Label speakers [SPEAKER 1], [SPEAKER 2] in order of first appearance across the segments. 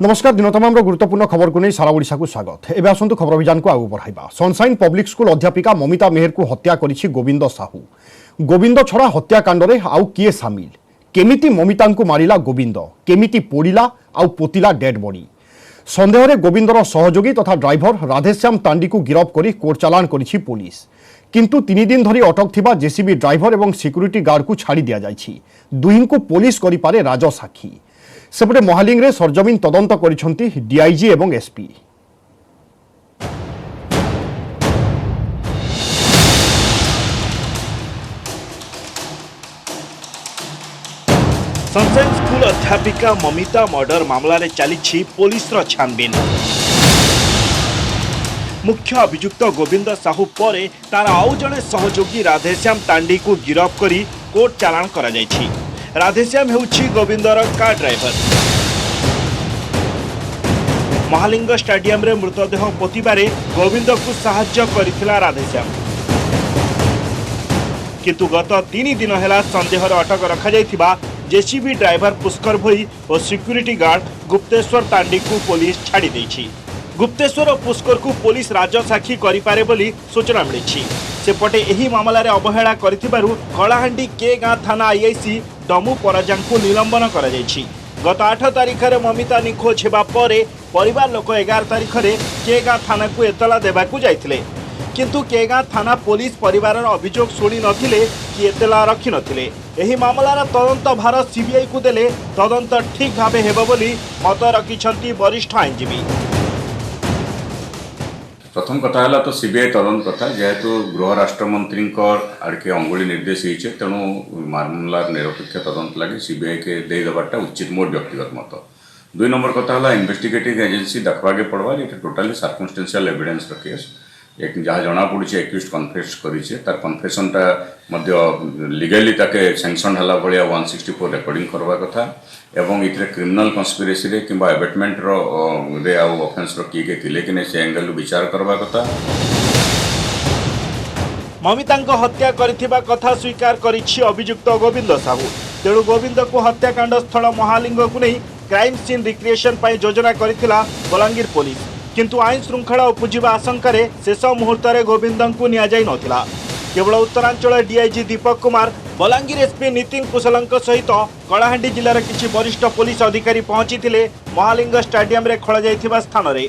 [SPEAKER 1] नमस्कार दिन तमाम गुरुत्वपूर्ण खबर को नहीं सारा ओडिशा को स्वागत। एवं आसतु खबर अभियान को आगु बढ़ाइबा। सनसाइन पब्लिक स्कूल अध्यापिका ममिता मेहर को हत्या करिछि गोविंद साहू। गोविंद छड़ा हत्याकांड रे आउ किए सामिल, केमिति ममिता को मारिला गोविंद, केमिति पोड़िला आउ पोतिला डेड बॉडी। सन्देह रे गोविंदर सहयोगी तथा ड्राइवर राधेश्याम तांडी को गिरफ करी कोर्ट चालान करिछि पुलिस। किंतु 3 दिन धरी अटक थिबा जेसीबी ड्राइवर एवं सिक्यूरीटी गार्ड को छाड़ी दिया जाइछि। दुहिं को पुलिस करि पारे राज साक्षी। सेपटे महालिंग रे सरजमीन तदंत करिसंती डीआईजी एवं एसपी।
[SPEAKER 2] सनसाइन स्कूल अध्यापिका ममिता मर्डर मामला रे चली पुलिस छानबीन। मुख्य अभियुक्त गोविंद साहू पर तार आउ जड़े सहयोगी राधेश्याम तांडी को गिरफ करी कोर्ट चालान करा जायछि। राधेश्याम हेउछि गोविंदर कार ड्राइवर। महालिंग स्टेडियम रे मृतदेह पोतिबारे गोविंद को साहाय्य करिथिला राधेश्याम। किंतु गत 3 दिन हेला संदेह अटक रखा जायथिबा जेसीबी ड्राइवर पुष्कर भोई और सिक्यूरीटी गार्ड गुप्तेश्वर तांडी को पुलिस छाड़ी देछि। गुप्तेश्वर और पुष्कर को पुलिस राज साक्षी करिपारे बोली सूचना मिली। सेपटे एही मामला रे अवहेला करिथिबारु कलाहांडी के गाँ थाना आईआईसी डमू पराजा को निलंबन करा जायछि। गत 8 तारिख रे ममिता निखोज हेबा परे परिवार लोक 11 तारिख रे के गाँ थाना को एतला देबाकू जाइथिले। किंतु केगाँ थाना पुलिस परिवार अभियोग शुणी नथिले कि एतला रखि नथिले। एही मामलार तदंत भार सीबीआई को देले तदंत ठीक भावे हेबो बोली मत रखिछंती वरिष्ठ आईनजीवी।
[SPEAKER 3] प्रथम कथा है तो सीबीआई तदंत कथा जेहेतु गृह राष्ट्र मंत्री आड़के अंगुली निर्देश होइछे तेणु मामलार निरपेक्ष तदंत लगे सीबीआई के दे देबाटा उचित मोर व्यक्तिगत मत। 2 नंबर कथा है इन्वेस्टिगेटिंग एजेंसी देखवाके पड़वा ये टोटाली सर्कमस्टेंशियल एविडेंस केस। एक जहाँ जना पड़ी एक्यूज कन्फेस करिछे तार कन्फेसनटा मध्य लीगली ताके सैंक्शन हला भलिया 164 रेकॉर्डिंग करवा कथा एवं इतरे क्रिमिनल कन्स्पिरेसी रे किंबा एबेटमेंट रो रे आउ ऑफेंस रो किए थिले कि नै से एंगल विचार करवा कथा।
[SPEAKER 2] ममितांको हत्या करिथिबा कथा स्वीकार करिछि अभियुक्त गोविंद साहू। तेणु गोविंद को हत्याकांड स्थल महालिंग को नहीं क्राइम सीन रिक्रिएशन पाई योजना करिथिला बलांगीर पुलिस। किंतु आईन श्रृंखला उपजिबा आशंका शेष मुहूर्त में गोविंद को नि जाई नथिला। केवल उत्तरांचल डीआईजी दीपक कुमार, बलांगीर एसपी नितिन कुशल सहित कलाहांडी जिलार किछि वरिष्ठ पुलिस अधिकारी पहुंची महालिंग स्टेडियम रे खोला जाइथिबा स्थान रे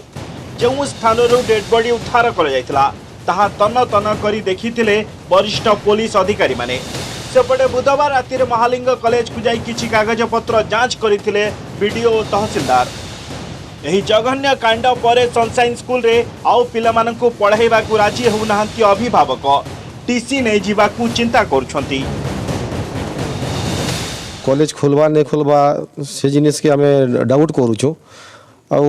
[SPEAKER 2] जो स्थान डेड बॉडी उद्धार करा जाइथिला ताहा तन्न तन्न करी देखिथिले वरिष्ठ पुलिस अधिकारी माने। सेपटे बुधवार राति महालिंग कॉलेज को जाई किछि कागज पत्र जांच करथिले बीडीओ और तहसीलदार। एही जघन्य कांड पर सनसाइन स्कूल रे आउ पिलामानंकु पढ़ाइबाकू राजी होउनाहांती अभिभावक टीसी नै जीवाकू चिंता करूछंती।
[SPEAKER 4] कॉलेज खोलवा नहीं खोलवा से जिनिस के आमे डाउट करूछु। आउ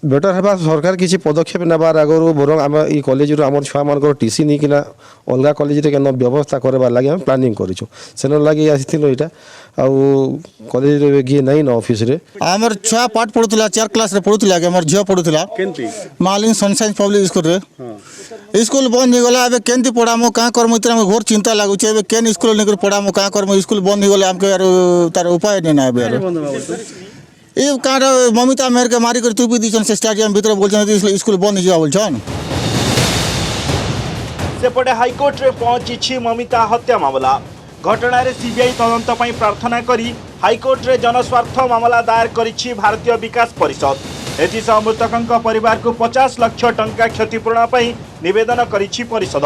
[SPEAKER 4] बेटर हेबा सरकार किसी पदक्षेप नेबार आगरू बरং आम ई कॉलेज रो हमर छुआ मानकर टीसी नहीं किना अलगा कॉलेज रे केन व्यवस्था करबार लागि हम प्लानिंग करिछु। सेन लागि आसिथिलो इटा आउ कॉलेज रे गे नहीं न ऑफिस रे
[SPEAKER 5] हमर छुआ पाठ पढुतला 4 क्लास रे पढुतला के हमर झियो पढुतला
[SPEAKER 2] केंती
[SPEAKER 5] मालिंग सनसाइन पब्लिक स्कूल रे। स्कूल बंद हो गला एबे केंती पढामो का करमो इतरा में घोर चिंता लागु छे। एबे केन स्कूल ने पढामो का करमो स्कूल बंद हो गला हमके यार तार उपाय नहीं ना एबे ये कार ममिता मेहर के मारी कर तुपी दीछन से स्टेडियम भीतर बोलछन स्कूल बंद हिया बोलछन।
[SPEAKER 2] सेपटे हाईकोर्ट रे पहुंची ममिता हत्या मामला घटना रे सीबीआई तदंत पई प्रार्थना करी हाईकोर्ट रे जनस्वार्थ मामला दायर करिछि भारतीय विकास परिषद। एथिसह मृतकंक परिवार को 50 लाख टंका क्षतिपूरण पई निवेदन करिछि परिषद।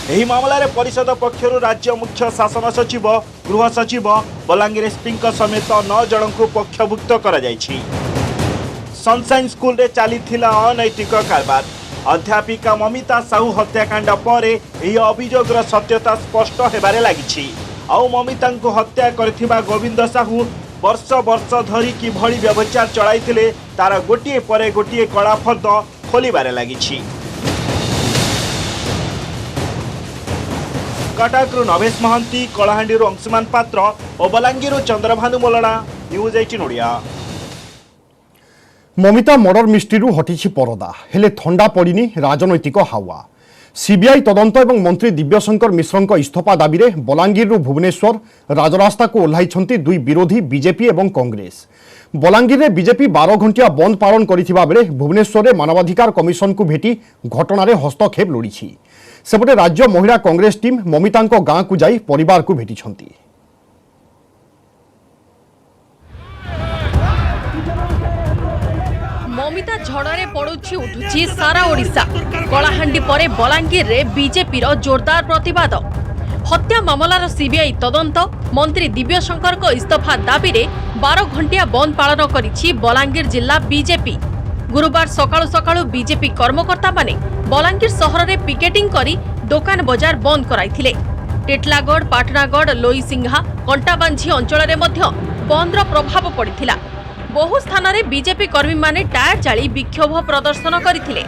[SPEAKER 2] एही मामला रे परिषद पक्षरु राज्य मुख्य शासन सचिव, गृह सचिव, बलांगीर एसपी समेत 9 जन को पक्षभुक्त करा जायछि। सनसाइन स्कूल रे चलीथिला अनैतिक कारबार। अध्यापिका ममिता साहू हत्याकांड पर एही अभियोगर सत्यता स्पष्ट हेबारे लागिछि। आउ ममिता को हत्या करथिबा गोविंद साहू वर्ष वर्ष धरी कि भली व्यवचार चलाइथिले तार गोटिए परे गोटिए कलाफद खोलिबारे लागिछि। कटकरू नवेश महांती, कलाहांडी अंशुमान पात्र और Balangir Chandrabhanu Molna, news 18 Odia.
[SPEAKER 1] Mamita murder mystery हटिछि परदा हेले थंडा पड़िनी राजनैतिक हावा। सीबीआई तदंत एवं मंत्री दिव्यशंकर मिश्र इस्तीफा दाबी बलांगीर भुवनेश्वर राजरास्ता को ओह्लाई दुई विरोधी बीजेपी एवं कांग्रेस। बलांगीर में बीजेपी 12 घंटिया बंद पालन करिथिबा बेले भुवनेश्वर में मानवाधिकार कमिशन को भेटी घटना रे हस्तक्षेप लोड़ी सेपटे राज्य महिला कांग्रेस टीम ममिता गाँ को जाई परिवार को भेटी
[SPEAKER 6] ममिता झड़े पड़ुछि उठुछि सारा ओडिशा। कलाहांडी परे बलांगीर रे बीजेपी रो जोरदार प्रतिवाद। हत्या मामलार सीबीआई तदंत मंत्री दिव्यशंकर को इस्तीफा दाबी रे 12 घंटिया बंद पालन करिछि बलांगीर जिला बीजेपी। गुरुवार सकाळु सकाळु बीजेपी कर्मकर्ता माने बलांगीर सहर रे पिकेटिंग करी दुकान बाजार बंद कराइथिले। टेटलागढ़, पाटनागढ़, लोईसिंघा, कंटाबांझी अंचल रे मध्य बंदर प्रभाव पड़िथिला। बहु स्थान रे बीजेपी कर्मी माने टायर जाली विक्षोभ प्रदर्शन करथिले।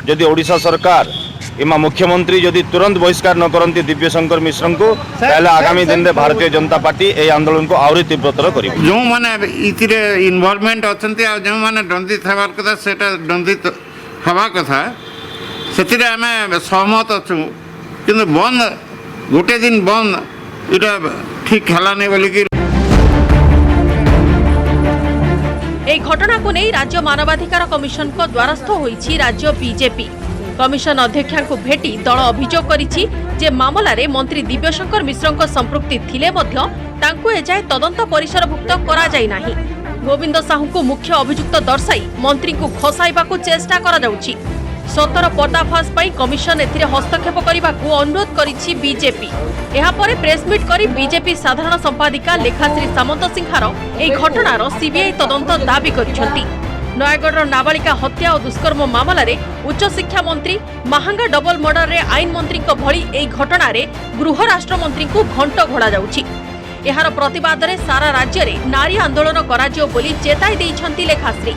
[SPEAKER 7] यदि ओडिशा सरकार इमा मुख्यमंत्री यदि तुरंत बहिष्कार न करती दिव्यशंकर मिश्र को ताहले आगामी दिन में भारतीय जनता पार्टी ए आंदोलन को आहुरी तीव्रतर करिब।
[SPEAKER 8] जो माने इतिरे इन्वॉल्वमेंट अछंती आ जो माने दंडित हेबार कथा सेटा दंडित हेबा कथा सेतिरे हमें सहमत अछु किंतु बंद गोटे दिन बंद इटा ठीक हला नै बोली कि
[SPEAKER 6] এই ঘটনাକୁ ନେଇ राज्य मानवाधिकार कमिशन को द्वारस्थ होईछि राज्य बीजेपी। कमिशन अध्यक्षांकु भेटी दल अभियोग करिछि जे मामलारे मंत्री दिव्यशंकर मिश्रଙ୍କ संपृक्ति थिले मध्य तांकु एजाय तदंत परिसरभुक्त करा जाय नाही। गोविंद साहूଙ୍କୁ मुख्य अभियुक्त दर्शाई मंत्री को खसाइबाकू चेष्टा करा जाउछि। सतर पर्दाफाश पाई कमिशन एथिरे हस्तक्षेप करबाकू अनुरोध करिछि बीजेपी। एहा परे प्रेसमिट करी बीजेपी साधारण संपादिका लेखाश्री सामंत सिंहार एई घटनार सीबीआई तदंत दाबी करिसेंती। नयागढ़ नाबालिका हत्या और दुष्कर्म मामला रे उच्च शिक्षा मंत्री महांगा डबल मर्डर रे आईन मंत्री भली एई घटना रे गृह राष्ट्र मंत्री को घंट घोड़ा जाउछि। एहार प्रतिवाद रे सारा राज्य रे नारी आंदोलन कराजियो बोली चेताई देइछंती लेखाश्री।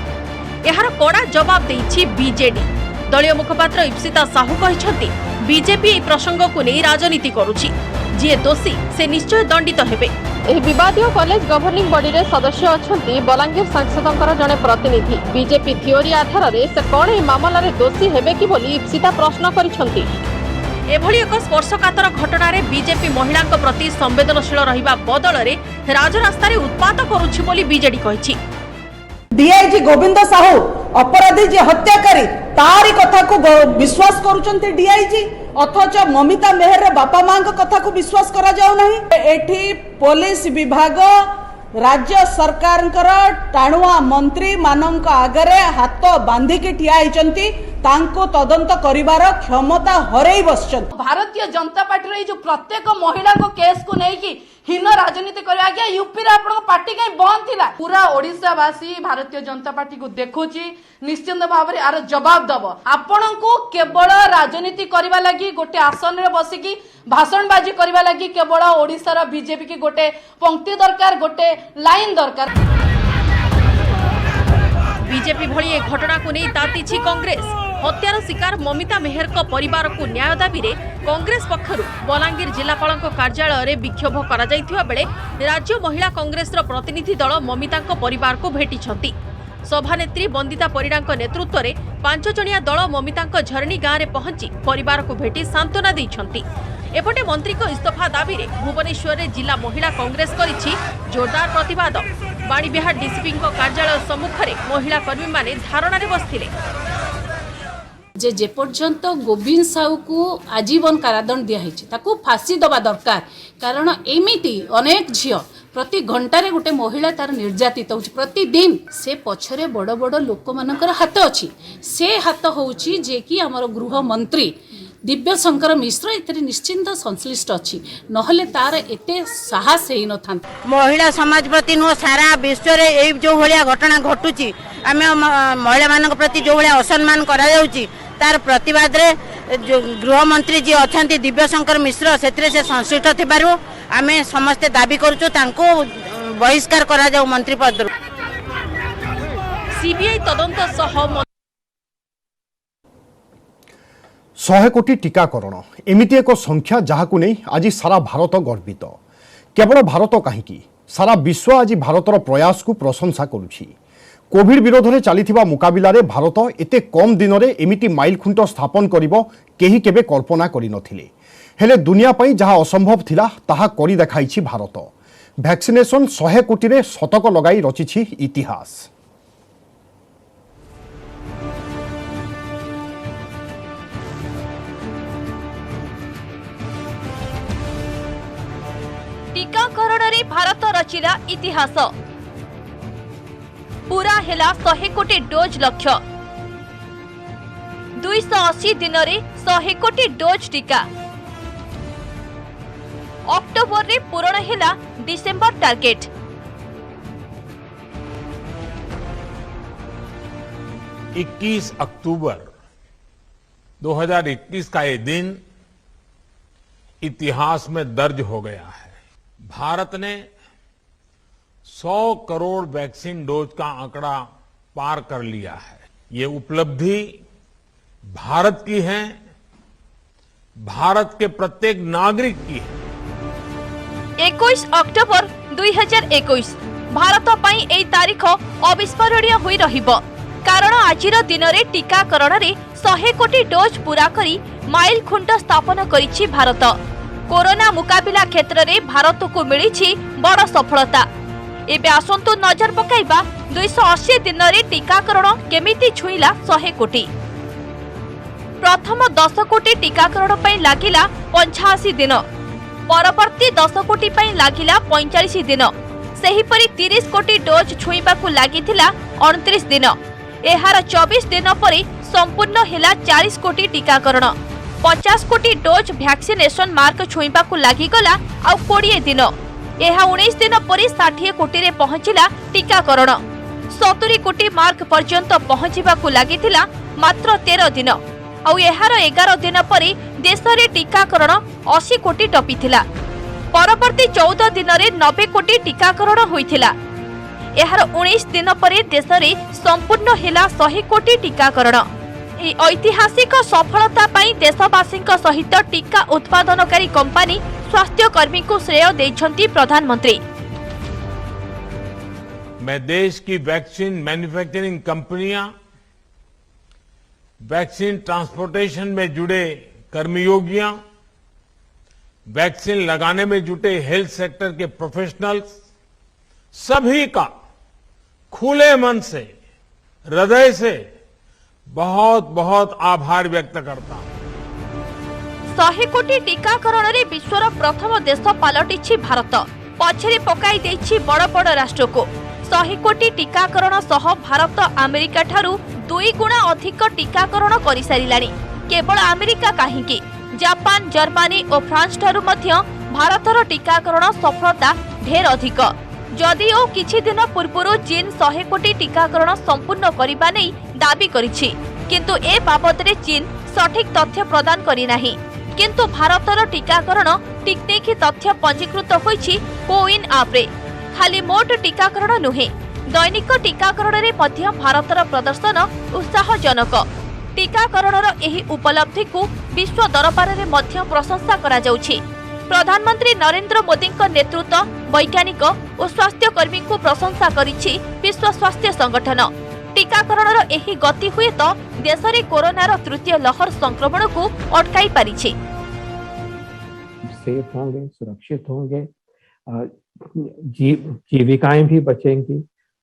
[SPEAKER 6] एहार कड़ा जवाब देइछि बीजेडी। दलीय मुखपात्र इप्सिता साहू कहिछंती बीजेपी एई प्रसंग को नै राजनीति करूछि। जे दोषी से निश्चय दंडित हेबे। एही विवादीय कॉलेज गवर्निंग बॉडी रे सदस्य अछंती बलांगीर सांसदଙ୍କର जने प्रतिनिधि। बीजेपी थियोरी आधार रे से कोन एई मामला रे दोषी हेबे कि बोली इप्सिता प्रश्न करिछंती। एभली एक स्पर्शकातर घटना रे बीजेपी महिलांक प्रति संवेदनशील रहिबा बदल रे राजरास्ता रे उत्पात करूछि बोली बीजेडी कहिछि।
[SPEAKER 9] डीआईजी गोविंद साहू अपराधी जे हत्याकारी तारी कथा को विश्वास करूचंती डीआईजी, अथच ममिता मेहर बापा मां कथा को विश्वास करा जाऊ नहीं। एठी पुलिस विभाग राज्य सरकार टाणुआ मंत्री मानक आगरे हाथ बांधिकी ठिया होइचंती, तांको तदंत करिवार क्षमता हरई बसचंती।
[SPEAKER 10] भारतीय जनता पार्टी रे जो प्रत्येक महिला को केस को नहीं कि हीन राजनीति करवा गया यूपी रे आपण पार्टी कहीं बंद थिला। पूरा ओडिशावासी भारतीय जनता पार्टी को देखुची, निश्चित भाव में आर जवाब दब। आपण को केवल राजनीति करवा लगी गोटे आसन रे बसिकी भाषणबाजी करवा लगी केवल ओडिशार बीजेपी की गोटे पंक्ति दरकार, गोटे लाइन दरकार।
[SPEAKER 6] बीजेपी भली ए घटना को नहीं तातीछि कांग्रेस। हत्यार शिकार ममिता मेहर को परिवार को न्याय दाबी रे कांग्रेस पक्षरु बलांगीर जिलापाल कार्यालय रे विक्षोभ करा जाइथिबा बेले राज्य महिला कांग्रेस रो प्रतिनिधि दल ममिता परिवार को भेटिछंती। सभानेत्री बंदिता परिडांक नेतृत्व रे 5 जणिया दल ममिता झरणी गाँव रे पहुंची परिवार को भेटी सांत्वना दैछंती। एपटे मंत्री को इस्तीफा दाबी रे भुवनेश्वर रे जिला महिला कांग्रेस करिछि जोरदार प्रतिवाद। बाणीबिहार डीसीपी कार्यालय सम्मुख रे महिला कर्मी माने धारणा रे बसथिले।
[SPEAKER 11] जे पर्यंत गोविंद साहू को आजीवन कारादंड दिया ताकू फांसी दबा दरकार। कारण एमिति अनेक झील प्रति घंटारे गोटे महिला तार निर्यातित हो प्रतिदिन से पछरे बड़ बड़ लोक मानकर हाथ अच्छी। से हाथ होउची जे कि आमर गृह मंत्री दिव्यशंकर मिश्र एते निश्चिंत संश्लिष्ट अच्छी, नहले तार एते साहस ही न था।
[SPEAKER 12] महिला समाज प्रति नुह सारा विश्व रे ए जो भलिया घटना घटुची आमे महिला मान प्रति जो भलिया असम्मान करा जाउची तार प्रतिवाद रे जो गृह मंत्री जी अछंती दिव्यशंकर मिश्र सेतरे से संश्लिष्ट थिबारु आमे समस्त दाबी करूछु तांको बहिष्कार करा जाऊ मंत्री पद।
[SPEAKER 6] सीबीआई तदंत सह
[SPEAKER 1] 100 कोटी टीकाकरण एमिति एक संख्या जहाकू नहीं आज सारा भारत गर्वित। केवल भारत कहीं सारा विश्व आज भारतर प्रयास को प्रशंसा करुछि। कोविड विरोध में चली मुकाबिला रे भारत एते कम दिन में एमिति माइल खुंट स्थापन करिबो केही केबे कल्पना करि नथिले। हेले दुनिया पई जहाँ असंभव थिला ताहा करि देखाइछि भारत। भैक्सीनेशन 100 कोटी रे शतक लगाई रचिछि इतिहास।
[SPEAKER 6] टीकाकरण रे भारत रचिला इतिहास। पूरा हेला 100 कोटी डोज लक्ष्य। 280 दिन रे 100 कोटी डोज टीका। अक्टोबर रे पूर्ण हेला डिसेंबर टार्गेट।
[SPEAKER 13] इक्कीस अक्टूबर 2021 का ये दिन इतिहास में दर्ज हो गया है। भारत ने 100 करोड़ वैक्सीन डोज का आंकड़ा पार कर लिया है। ये उपलब्धि भारत की है, भारत के प्रत्येक नागरिक की है।
[SPEAKER 6] 21 अक्टोबर 2021 भारत पई एई तारीख अविस्मरणीय होई रहिबो, कारण आजिर दिन रे टीकाकरण रे 100 कोटी डोज पूरा करी माइल खुंट स्थापन करिछि भारत। कोरोना मुकाबिला क्षेत्र रे भारत को मिलिछि बड़ सफलता। एबे आसंतु नजर पकाइबा 280 दिन रे टीकाकरण केमिति छुईला 100 कोटी। प्रथम 10 कोटी टीकाकरण पई लागिला 85 दिन, परवर्ती 10 कोटी पई लागिला 45 दिन, सेहिपरि 30 कोटी डोज छुईबाकू लागिथिला 29 दिन। एहार 24 दिन परे संपूर्ण हेला 40 कोटी टीकाकरण। 50 कोटी डोज वैक्सीनेशन मार्क छुईबाकू लागिगला आ 20 दिन। एहा 19 दिन परे 60 कोटी रे पहुंचिला टीकाकरण। 70 कोटी मार्क पर्यंत पहुंचिबाकू लागिथिला मात्र 13 दिन। आउ एहार 11 दिन परे देश रे टीकाकरण 80 कोटी टपिथिला। परवर्ती 14 दिन रे 90 कोटी टीकाकरण होइथिला। एहार 19 दिन परे देश रे संपूर्ण हेला 100 कोटी टीकाकरण। ए ऐतिहासिक सफलता पई देशवासी सहित टीका उत्पादनकारी कंपनी स्वास्थ्य कर्मी को श्रेय देछंती प्रधानमंत्री।
[SPEAKER 13] मैं देश की वैक्सीन मैन्युफैक्चरिंग कंपनियां, वैक्सीन ट्रांसपोर्टेशन में जुड़े कर्मयोगियां, वैक्सीन लगाने में जुटे हेल्थ सेक्टर के प्रोफेशनल्स, सभी का खुले मन से, हृदय से बहुत बहुत आभार व्यक्त करता हूं।
[SPEAKER 6] 100 कोटी टीकाकरण रे विश्वर प्रथम देश पालटिछि भारत। पछरे पकाई देछि बड़ बड़ राष्ट्र को। 100 कोटी टीकाकरण सह भारत अमेरिका ठारू 2 गुणा अधिक टीकाकरण करि सारिलानी। केवल अमेरिका काहींकी, जापान, जर्मनी और फ्रांस ठारू मध्य भारतर टीकाकरण सफलता ढेर अधिक। जदिओ किछि दिन पूर्व चीन 100 कोटी टीकाकरण संपूर्ण करिबा नै दाबी करिछि, किंतु ए बाबदरे चीन सठिक तथ्य प्रदान करि नाही। किंतु भारतर टीकाकरण टेक्निक तथ्य पंजीकृत होइछि कोविन ऐप रे। खाली मोट टीकाकरण नुहे, दैनिक टीकाकरण रे मध्य भारतर प्रदर्शन उत्साहजनक। टीकाकरणर एही उपलब्धि को विश्व दरबार रे मध्य प्रशंसा करा जाउछि। प्रधानमंत्री नरेंद्र मोदी नेतृत्व, वैज्ञानिक और स्वास्थ्य कर्मी को प्रशंसा करिछि विश्व स्वास्थ्य संगठन। टीकाकरणर एही गति हुए तो देश रे कोरोनार तृतीय लहर संक्रमण को अटकाई पारिछि।
[SPEAKER 14] सेफ होंगे, सुरक्षित होंगे, जीविकाएं भी बचेंगी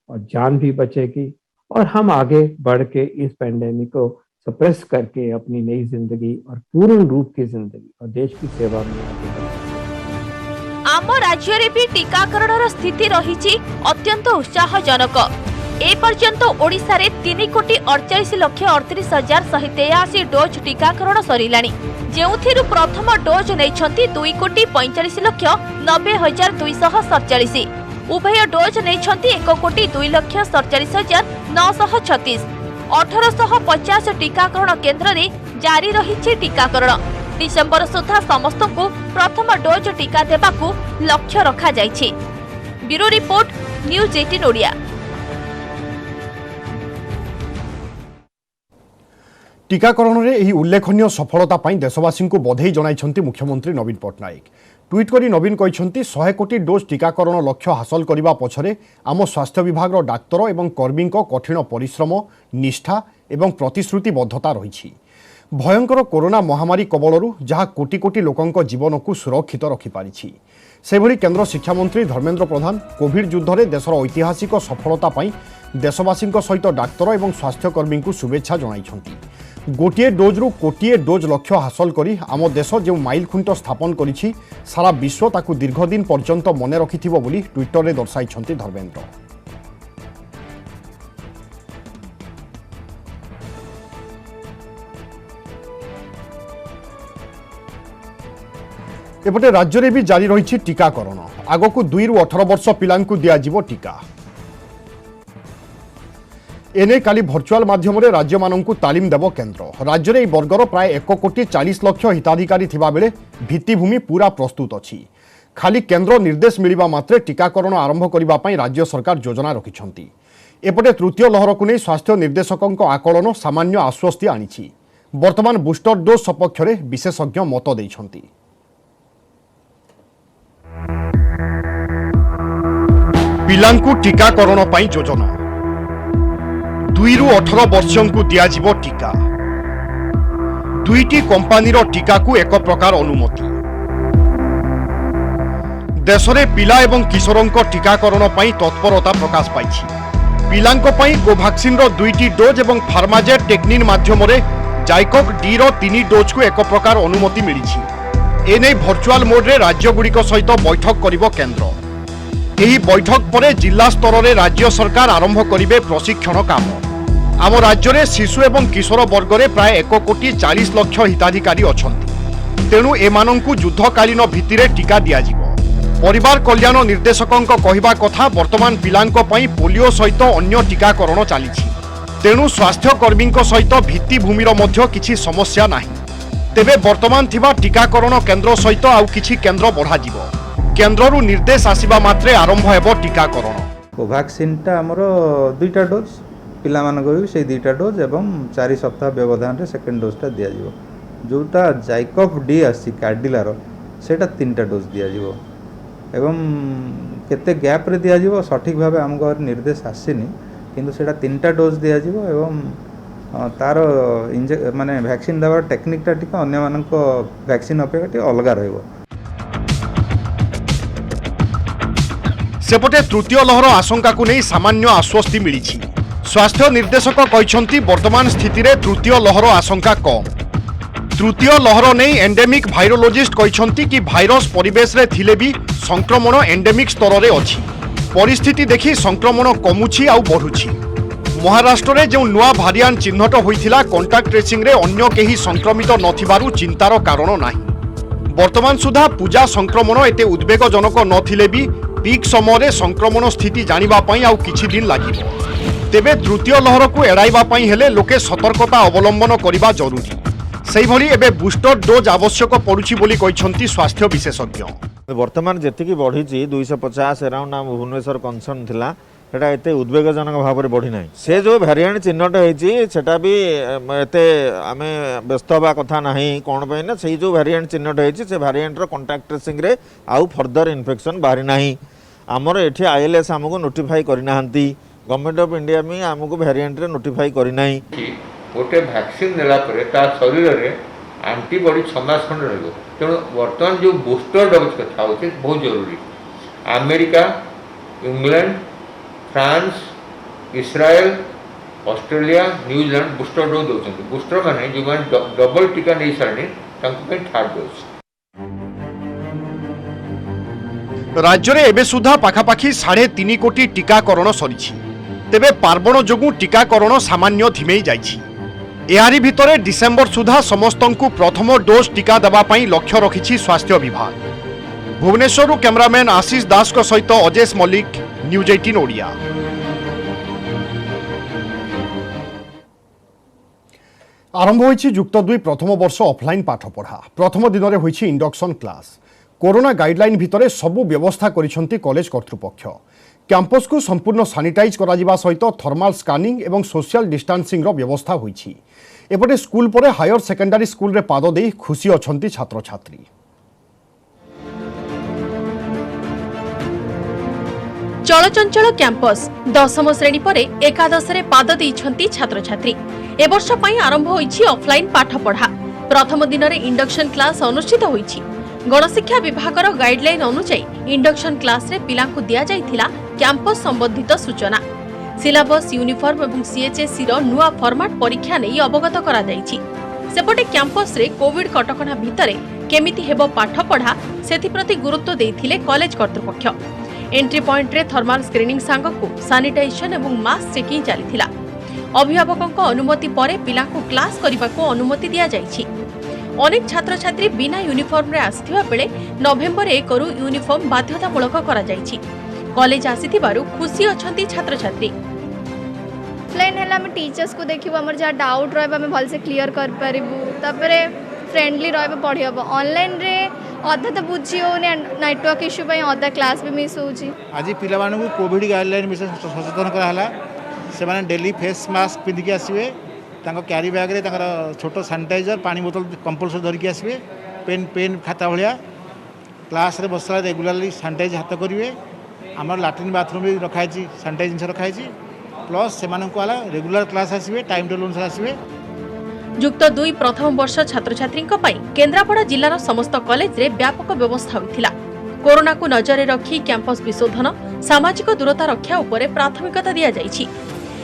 [SPEAKER 14] और जान भी बचेगी, और हम आगे बढ़ के इस पैंडेमिक को सप्रेस करके अपनी नई जिंदगी और पूर्ण रूप की जिंदगी और देश की सेवा में आगे बढ़ेंगे।
[SPEAKER 6] आम राज्य रे भी टीकाकरणर स्थिति रहिछि अत्यंत उत्साहजनक। ए पर्यंत ओडिसा रे 3 कोटी 48 लक्ष 38,183 डोज टीकाकरण सरिलानी, जेउथिरु प्रथम डोज नैछंती 2 कोटी 45 लक्ष 90,247। उभय डोज नैछंती 1 कोटी 2 लक्ष 47,936। 1850 टीकाकरण केन्द्र रे जारी रहिछि टीकाकरण। डिसेंबर सुधा समस्त को प्रथम डोज टीका देबाकू लक्ष्य रखा जाइछि। Bureau report, news 18 Odia.
[SPEAKER 1] टीकाकरण में यह उल्लेखनीय सफलता पाई देशवासी को बधाई जनाइछंती मुख्यमंत्री नवीन पट्टनायक। ट्वीट करी नवीन कहिछंती 100 कोटी डोज टीकाकरण लक्ष्य हासिल करने पछरे आम स्वास्थ्य विभाग डाक्तर एवं कर्मी कठिन परिश्रम, निष्ठा एवं प्रतिश्रुतिबद्धता रही। भयंकर कोरोना महामारी कबलरू जहाँ कोटी कोटी लोकंक जीवन को सुरक्षित रखिपारिछि, सेभଳି केंद्र शिक्षा मंत्री धर्मेंद्र प्रधान कोविड युद्ध में देशर ऐतिहासिक सफलता पाई देशवासी सहित डाक्तर और स्वास्थ्यकर्मी को शुभेच्छा जणाइछन्ति। गोटे डोज रु कोटिए डोज लक्ष्य हासिल करी आम देश जो माइल खुंट स्थापन करिछि सारा विश्व ताकू दीर्घदिन पर्यंत मने रखिथिबो बोली ट्विटर रे दर्शाइछन्ति धर्मेंद्र। एपटे राज्य में भी जारी रही टीकाकरण आगक 2 ରୁ 18 वर्ष पिलांकु दियाजिवो टीका। एने काली भर्चुआल माध्यम राज्य मानंकु तालीम देव केंद्र। राज्य में वर्गर प्राय 1,40,00,000 हिताधिकारी थिबा बेले भित्तिभूमि पूरा प्रस्तुत अछि। खाली केंद्र निर्देश मिलिबा मात्रे टीकाकरण आरंभ करिबा पई राज्य सरकार योजना रखिछन्ति। एपटे तृतीय लहर को नहीं स्वास्थ्य निर्देशकों आकलन सामान्य आश्वस्ति आनिछि। वर्तमान बूस्टर डोज सपक्ष में विशेषज्ञ मत देइछन्ति। पिलांकु टीकाकरण पाई योजना 2 ରୁ 18 वर्षों दियाजिवो टीका। 2टी कंपानीर टीका को एक प्रकार अनुमति। देश में पिला एवं किशोरों टीकाकरण पाई तत्परता प्रकाश पाई। पिलांको पाई कोवैक्सीन 2टी डोज एवं फार्माजेट टेक्निन माध्यम जाइकोव डी 3 डोज को एक प्रकार अनुमति मिली। एने भर्चुआल मोड्रे राज्यगुड़िक सहित बैठक करिबो केंद्र। एही बैठक परे जिला स्तर में राज्य सरकार आरंभ करिबे प्रशिक्षण काम। आम राज्य में शिशु एवं किशोर वर्ग में प्राय 1,40,00,000 हिताधिकारी अछंती। तेणु एमानंकु युद्धकालीन भित्तिरे टीका दियाजिवो। परिवार कल्याण निर्देशकों कहिबा कथा वर्तमान पिलांको पई पोलियो सहित अन्य टीकाकरण चलीछि। तेणु स्वास्थ्यकर्मी सहित भित्तिभूमिर मध्य किछि समस्या नाही। तेबे वर्तमान थिबा टीकाकरण केंद्र सहित आउ किछि केंद्र बढ़ाजिवो। केंद्ररू निर्देश आसिबा मात्रे आरंभ हेबो टीकाकरण।
[SPEAKER 15] कोवैक्सीन टा हमर 2टा डोज पिला मानक भी से 2टा डोज एवं 4 सप्ताह व्यवधान रे सेकेंड डोज टा दिया जिवो। जोटा जाइकोव डी आसी कार्डिलार सेटा 3टा डोज दिया जिवो एवं केते गैप रे दिया जिवो सठिक भाबे हमको निर्देश आसीनी किंतु सेटा 3टा डोज दिया जिवो एवं तार माने वैक्सीन देवार टेक्निक टा टिका अन्य मानक वैक्सीन अपेक्षा अलगा रहइबो।
[SPEAKER 1] सेपटे तृतीय लहर आशंका को नहीं सामान्य आश्वस्ति मिली। स्वास्थ्य निर्देशक कहते वर्तमान स्थिति रे तृतीय लहर आशंका कम। तृतीय लहर नहीं एंडेमिक वायरोलॉजिस्ट कहते कि भाइरस परिवेश रे थिले भी संक्रमण एंडेमिक स्तर रे अछि। परिस्थिति देखि संक्रमण कमुछि आउ बढ़ुछि। महाराष्ट्र रे जो नुआ भारिएंट चिन्हट होइथिला कांटेक्ट ट्रेसिंग रे अन्य केही संक्रमित नथिबारु चिंतार कारण नाही। वर्तमान सुधा पूजा संक्रमण एते उद्वेगजनक नथिले भी पीक समय संक्रमण स्थिति जानिबा पई आउ किछि दिन लागिबो। तेबे तृतीय लहर को एड़ाइबा पई हेले लोके सतर्कता अवलंबन करिबा जरूरी। सेही भली एबे बूस्टर डोज आवश्यक पड़ुछि बोली कहिसंती स्वास्थ्य विशेषज्ञ।
[SPEAKER 16] वर्तमान जेतिकी बढ़ी 250 अराउंड आम भुवनेश्वर कनसर्न थिला सेटा एते उद्वेगजनक भाव में बढ़ी ना। से जो भेरिएंट चिन्हट होता भी एते आम व्यस्त हवा कथा ना कौन पे ना से जो भेरिएंट चिन्हट होती भेरिएंटर कांटेक्ट ट्रेसिंग रे आउ फर्दर इन्फेक्शन बाहरी ना। आमर एठी आईएलएस आमको नोटिफाई करना। गवर्नमेंट ऑफ इंडिया में आमको भेरिएंट रे नोटिफाई करना।
[SPEAKER 17] गोटे वैक्सीन नेला परे ता शरीर रे एंटीबॉडी 6 मास खंड रहबो। तेणु वर्तमान जो बूस्टर डोज कथा होचे बहुत जरूरी। अमेरिका, इंग्लैंड, फ्रांस, इस्राएल, ऑस्ट्रेलिया, न्यूजीलैंड बूस्टर डोज दौरान बूस्टर माने जो मैंने डबल टीका नहीं सारे थर्ड डोज।
[SPEAKER 1] राज्य में एबे सुधा पाखापाखि 3.5 कोटी टीकाकरण सरी। तेबे पार्वण जोगु टीकाकरण सामान्य धिमेई जाइछि। एहारी भितरे डिसेम्बर सुधा समस्तंकु प्रथम डोज टीका देबा पई लक्ष्य रखिछि स्वास्थ्य विभाग। भुवनेश्वर कैमरामैन आशीष दास को सहित अजेश मल्लिक, न्यूज 18 ओडिया। आरंभ होइछि युक्त 2 प्रथम वर्ष ऑफलाइन पाठ पढ़ा। प्रथम दिन में होइछि इंडक्शन क्लास। कोरोना गाइडलाइन भितरे सबु व्यवस्था करिसंती कॉलेज कर्तृपक्ष। कैंपस को संपूर्ण सैनिटाइज करा जिबा सहित थर्माल स्कानिंग एवं सोशल डिस्टेंसिंग रो व्यवस्था होइछि। एपटे स्कूल परे हायर सेकेंडरी स्कूल रे पाद देई खुशी अछंती छात्र छात्री।
[SPEAKER 6] चलचंचल कैंपस 10म श्रेणी परे एकादश रे पाद देइछंती छात्र छात्री। ए वर्ष पई आरंभ होइछि ऑफलाइन पाठ पढ़ा। प्रथम दिन रे इंडक्शन क्लास अनुष्ठित होइछि। गणशिक्षा विभागर गाइडलाइन अनुसार इंडक्शन क्लास रे पिलांकु दिया जाइथिला कैंपस संबंधित सूचना। सिलेबस यूनिफॉर्म और सीएचएससी रो नुआ फॉर्मेट परीक्षा नहीं अवगत करा जाइछि। सेपटे कैंपस रे कोविड कटकणा भितरे केमिति हेबो पाठ पढ़ा सेथि प्रति गुरुत्व देइथिले कॉलेज कर्तृपक्ष। एंट्री पॉइंट रे थर्मल स्क्रीनिंग सांगकु सैनिटाइजेशन और मास्क चेकिंग चलीथिला। अभिभावकों अनुमति परे पिलांकु क्लास करबाकू अनुमति दिया जाइछि। अनेक छात्र छात्री बिना यूनिफॉर्म रे आसिथिबा बेले नवेम्बर 1 रु यूनिफॉर्म बाध्यतामूलक करा जाइछि। कॉलेज आसिथिबारु खुशी अछंती छात्र छात्री।
[SPEAKER 18] ऑफलाइन है आम टीचर्स को देखिबो हमर जहाँ डाउट रहबा हमें भल से क्लियर कर पारिबु तापरे फ्रेंडली रहबा पढ़ी हबो। ऑनलाइन रे अधा तो बुझी होने नेटवर्क इश्यू पई अधा क्लास भी मिस होउची।
[SPEAKER 19] आज पिला मानू कोविड गाइडलाइन विषय सचेतन कराला से माने डेली फेस मास्क पिंधिकी आसबे तांको कैरी बैग रे तांकर छोट सैनिटाइजर पानी बोतल कंपलसरी धरिकी आसबे पेन खाता भलिया क्लास रे बसला रेगुलरली सैनिटाइज हाथ करिवे। आमर लैट्रिन बाथरूम भी रखाई सैनिटाइज जिन रखाई प्लस से रेगुलर क्लास आसबे टाइम टेबल अनुसार आसबे।
[SPEAKER 6] युक्त 2 प्रथम वर्ष छात्र छात्री केन्द्रापड़ा जिलार समस्त कॉलेज रे व्यापक व्यवस्था होइथिला। कोरोना को नजर रखी कैंपस विशोधन सामाजिक दूरता रक्षा उपरे प्राथमिकता दिया जाइछि।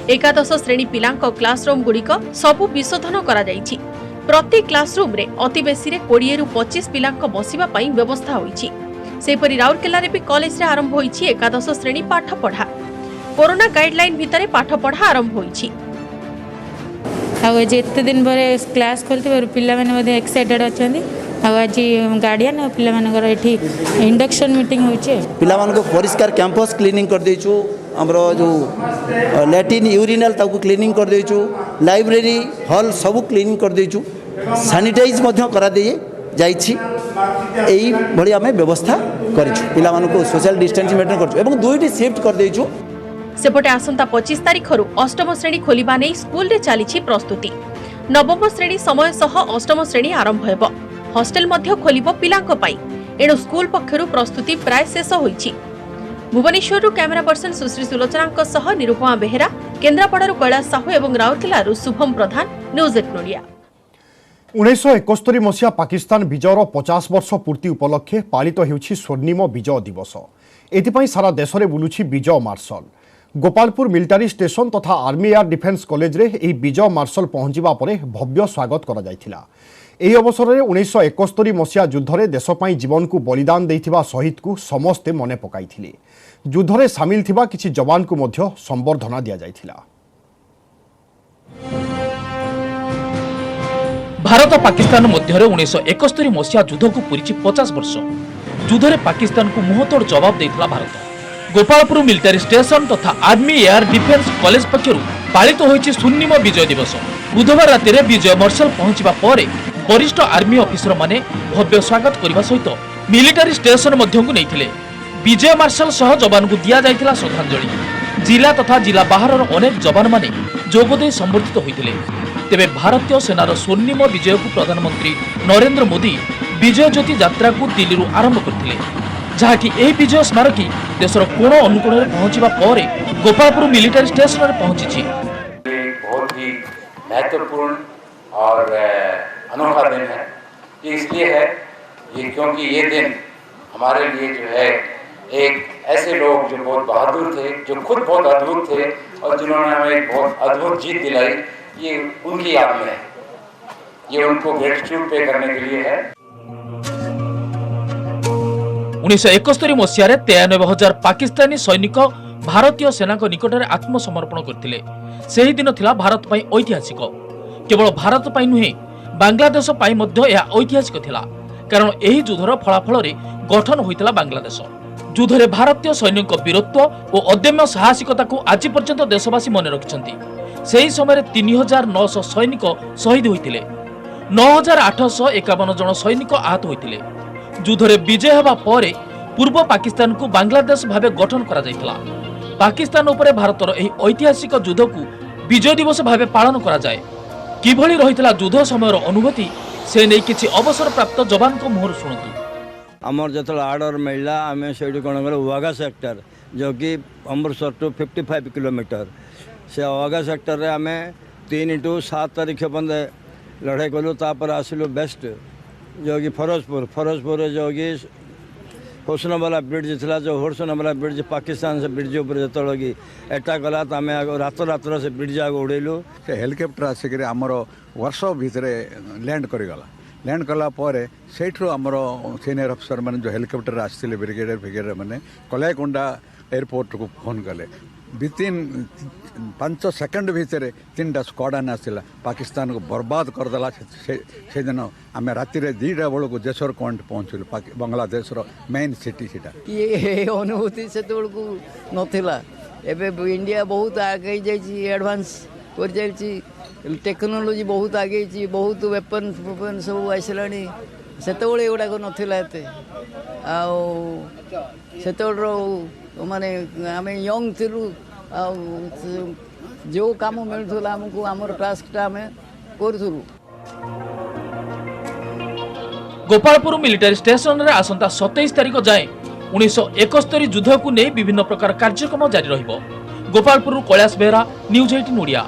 [SPEAKER 6] एकादश श्रेणी पिलांक क्लासरूम गुड़िक सबु विशोधन करा जाइछि। प्रति क्लासरूम रे अति बेसी रे 20 रु 25 पिलांक बसिबा पई व्यवस्था होइछि। सेपरि राउरकेला रे भी कॉलेज रे आरंभ होइछि एकादश श्रेणी पाठ पढ़ा। कोरोना गाइडलाइन भितरे पाठ पढ़ा आरंभ होइछि।
[SPEAKER 20] आज एत दिन पर क्लास खोलते पे एक्साइटेड अच्छा आज गार्डियन और पे इंडक्शन मीटिंग हो
[SPEAKER 21] परिष्कार कैंपस क्लीनिंग कर देचु हमर जो लैट्रिन यूरिनल ताकू क्लीनिंग कर देचु लाइब्रेरी हॉल सब क्लीनिंग कर देचु सैनिटाइज मध्य करा दे जाइछि। एई भली आमे व्यवस्था करिछु पिला मानको सोशल डिस्टेंसिंग मेंटेन करछु एवं दुईटी शिफ्ट कर देचु।
[SPEAKER 6] सेपटे आसंता 25 तारिख रु अष्टम श्रेणी खोलिबा नै स्कूल रे चलीछि प्रस्तुति। नवम श्रेणी समय सह अष्टम श्रेणी आरंभ हेबो। हॉस्टल मध्य खोलिबो पिलांक पाई एणु स्कूल पक्षरु प्रस्तुति प्राय शेष होइछि। भुवनेश्वर रु कैमरा पर्सन सुश्री सुलोचनांक सह निरुपमा बेहेरा, केन्द्रापड़ारु कैलाश साहू एवं राउरकेलारु शुभम प्रधान, न्यूज 8 नोडिया।
[SPEAKER 1] 1971 मसीहा पाकिस्तान विजयर 50 वर्ष पूर्ति उपलक्षे पालित हेउछि स्वर्णिम विजय दिवस। एथिपाई सारा देश रे बुलुछि विजय मार्शल। गोपालपुर मिलिटारी स्टेशन तथा आर्मी एयर डिफेन्स कॉलेज रे एही विजय मार्शल पहुंचवा परे भव्य स्वागत करा जायथिला। एही अवसर में 1971 मसीहा युद्ध में देश पाई जीवन को बलिदान देइथिबा शहीद को समस्ते मने पकाइथिले। युद्ध में सामिल थिबा किछि जवान को मध्य संबर्धना दिया जायथिला।
[SPEAKER 22] भारत पाकिस्तान मध्य 1971 मसीहा युद्ध को पूरी 50 वर्ष। युद्ध में पाकिस्तान को मुहतोड़ जवाब देइथिला भारत। गोपालपुर मिलिटारी स्टेशन तथा आर्मी एयर डिफेन्स कॉलेज पक्षरु पालित होइछि स्वर्णिम विजय दिवस। बुधवार राति रे विजय मार्शल पहुंचवा परे वरिष्ठ आर्मी ऑफिसर माने भव्य स्वागत करने सहित मिलिटारी स्टेशन मध्य को नैथिले। विजय मार्शल सह जवान को दिया जाइथिला श्रद्धांजलि। जिला तथा जिला बाहर अनेक जवान माने जोगदे संबर्धित होइथिले। तेबे भारतीय सेनार स्वर्णिम विजय को प्रधानमंत्री नरेंद्र मोदी विजय ज्योति यात्रा को दिल्ली आरंभ करथिले, जहाँकि यह विजय स्मारकी देशर कोण अनुकोण पहुंचवा पर गोपालपुर मिलिटारी स्टेशन में पहुंची।
[SPEAKER 23] बहुत ही महत्वपूर्ण और अनोखा दिन है। ये इसलिए है क्योंकि ये दिन हमारे लिए जो है एक ऐसे लोग जो बहुत बहादुर थे, जो खुद बहुत अद्भुत थे और जिन्होंने हमें एक बहुत अद्भुत जीत दिलाई, ये उनकी याद में है। ये उनको ग्रेटिट्यूड पे करने के लिए है।
[SPEAKER 22] 1971 मसीह 93,000 पाकिस्तानी सैनिक भारतीय सेना निकट में आत्मसमर्पण करथिले। सेही दिन थिला भारत पई ऐतिहासिक। केवल भारत पई नुहे बांग्लादेश पई मध्य यह ऐतिहासिक थिला, कारण एही युद्धर फलाफल रे गठन होइतला बांग्लादेश। युद्ध रे भारतीय सैनिक वीरत्व और अदम्य साहसिकता को आज पर्यंत देशवासी मन रखिछंती। सेही समय 3,900 सैनिक शहीद होइतिले। 9,851 जन सैनिक आहत होइतिले। युद्ध रे विजय हेबा परे पूर्व पाकिस्तान को बांग्लादेश भावे गठन करा जायतिला। पाकिस्तान उपरे भारतर एही ऐतिहासिक युद्ध को विजय दिवस भावे पालन करा जाए। किभଳି रहितला युद्ध समयर अनुभूति से नै किछि अवसर प्राप्त जवान को मुहर सुनतु।
[SPEAKER 24] आमर जो आर्डर मिलला आम से कौन गल वाघा सेक्टर जो कि अमृतसर टू 55 किलोमीटर से वाघा सेक्टर रे आम 3 टू 7 तारीख बंदे लड़ाई कलु। तापर आसिलु बेस्ट जो कि फरोजपुर जो कि होसनवाला ब्रिज था जो होसनवाला ब्रिज पाकिस्तान से ब्रिज उपर जो कि एटा गला तो आम रात रात्र से ब्रिज आगे उड़ेलु
[SPEAKER 2] से हेलिकप्टर आसिक आमर वर्ष भितर लैंड करगला लैंड कलापर से आमर सीनियर अफिसर मैंने जो हेलिकप्टर आसते ब्रिगेडियर फिगेडियर मैंने कलाईकोंडा एयरपोर्ट को फोन कले विथिन 5 सेकंड भितर 3टा स्क्वाडान आसला पाकिस्तान को बर्बाद करदेला से दिन आम राति 2टा बेलू जेसर पॉइंट पहुँचलु बांग्लादेश मेन सिटी सीटा
[SPEAKER 3] ये अनुभूति से नाला एवं इंडिया बहुत आगे एडवांस कर टेक्नोलोजी बहुत आगे बहुत वेपन फेपन सब आसला से गुड़ाक नाला माने आम यंग थिलु जो काम मिलूला आमको आमर टास्कटा आम करूँ।
[SPEAKER 22] गोपालपुर मिलिटारी स्टेशन रे आसंता 27 तारिख जाए 1971 युद्ध को नहीं विभिन्न प्रकार कार्यक्रम जारी रहिबो। Gopalpur Kailash Behera, news 18 Odia.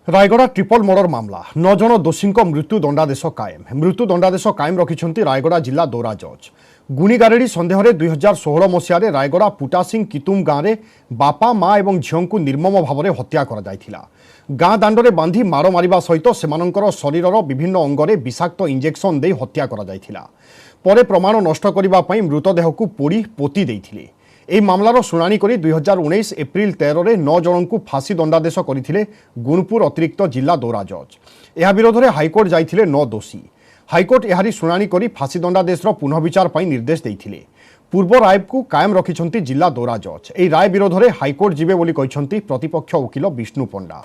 [SPEAKER 1] Rayagada triple murder मामला 9 जन दोषी मृत्यु दंडादेश कायम रखिंट रायगड़ा जिला दौरा जज। गुणीगारेड़ी सन्देह 2016 मसीह रायगड़ा पुटासिंग कितुम गाँव में बापा माँ और झील को निर्मम भाव में हत्या कर गाँ दाण्डे बांधि माड़ मारिबा सहित सेमानंकर शरीरर विभिन्न अंगरे विषाक्त इंजेक्शन दे हत्या कर प्रमाण नष्ट करने मृतदेह को पोड़ी पोती देइथिले। এই মামলার শুনানি করে 2019 এপ্রিল 13 9 জনଙ୍କୁ ফাঁসি দণ্ডাদেশ করে গুণপুর অতিরিক্ত জিলা দৌরা জজ। এ বিরোধে হাইকোর্ট যাইଥିଲେ 9 দোষী। হাইকোর্ট এহারি শুনানি করে ফাঁসি দণ্ডাদেশর পুনঃবিচার পাই নির্দেশ দেইଥିଲେ। পূর্ব রায়কু কায়েম রখিছন্তি জিলা দৌরা জজ। এই রায় বিরোধে হাইকোর্ট ଯିବେ ବୋଲି କହିଛନ୍ତି ପ୍ରତିପକ୍ଷ ଓକିଲ ବିଷ୍ଣୁ ପଣ୍ଡା।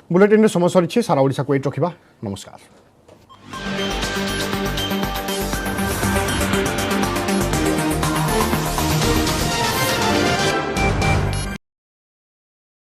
[SPEAKER 1] बुलेटिन समय सरी सारा ओडिशा को एट रखा नमस्कार।